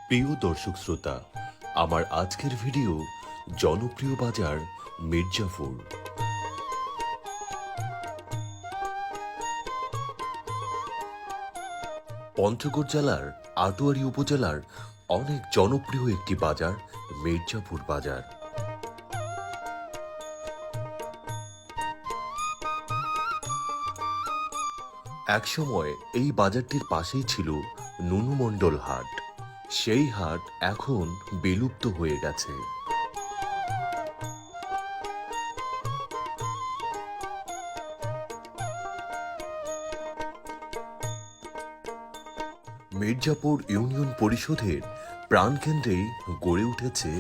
প্রিয় দর্শক শ্রোতা, আমার আজকের ভিডিও জনপ্রিয় বাজার মির্জাপুর। পঞ্চগড় জেলার আটোয়ারী উপজেলার অনেক জনপ্রিয় একটি বাজার মির্জাপুর বাজার। একসময় এই বাজারটির পাশেই ছিল নুনুমণ্ডল হাট। সেই হাট এখন বিলুপ্ত হয়ে গেছে। মির্জাপুর ইউনিয়ন পরিষদের প্রাণকেন্দ্রেই গড়ে উঠেছে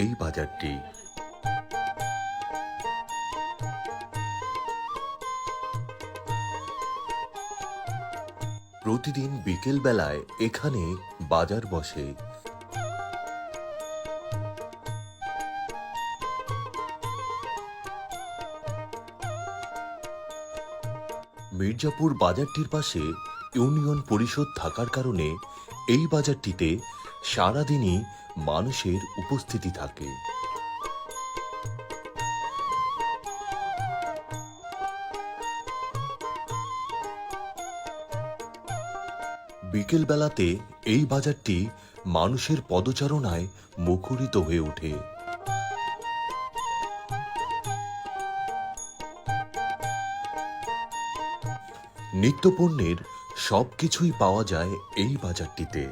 এই বাজারটি। প্রতিদিন বিকেল বেলায় এখানে বাজার বসে। মির্জাপুর বাজারটির পাশে ইউনিয়ন পরিষদ থাকার কারণে এই বাজারটিতে সারাদিনই মানুষের উপস্থিতি থাকে। বিকেল বেলাতে এই বাজারটি মানুষের পদচারণায় মুখরিত হয়ে ওঠে। নিত্যপণ্যের সবকিছুই পাওয়া যায় এই বাজারটিতে।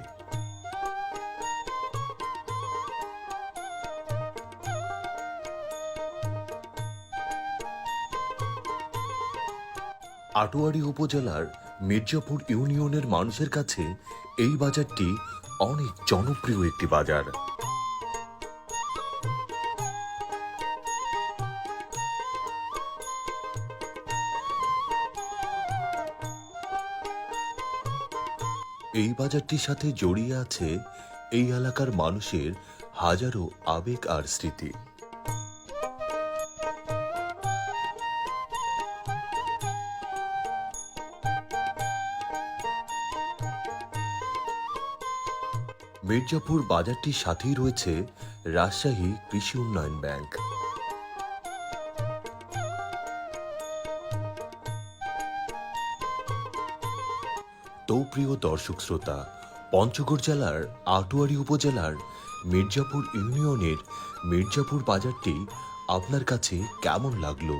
আটোয়ারী উপজেলার মির্জাপুর ইউনিয়নের মানুষের কাছে এই বাজারটি অনেক জনপ্রিয় একটি বাজার। এই বাজারটির সাথে জড়িয়ে আছে এই এলাকার মানুষের হাজারো আবেগ আর স্মৃতি। মির্জাপুর বাজারটির সাথেই রয়েছে রাজশাহী কৃষি উন্নয়ন ব্যাংক। তো প্রিয় দর্শক শ্রোতা, পঞ্চগড় জেলার আটোয়ারী উপজেলার মির্জাপুর ইউনিয়নের মির্জাপুর বাজারটি আপনার কাছে কেমন লাগলো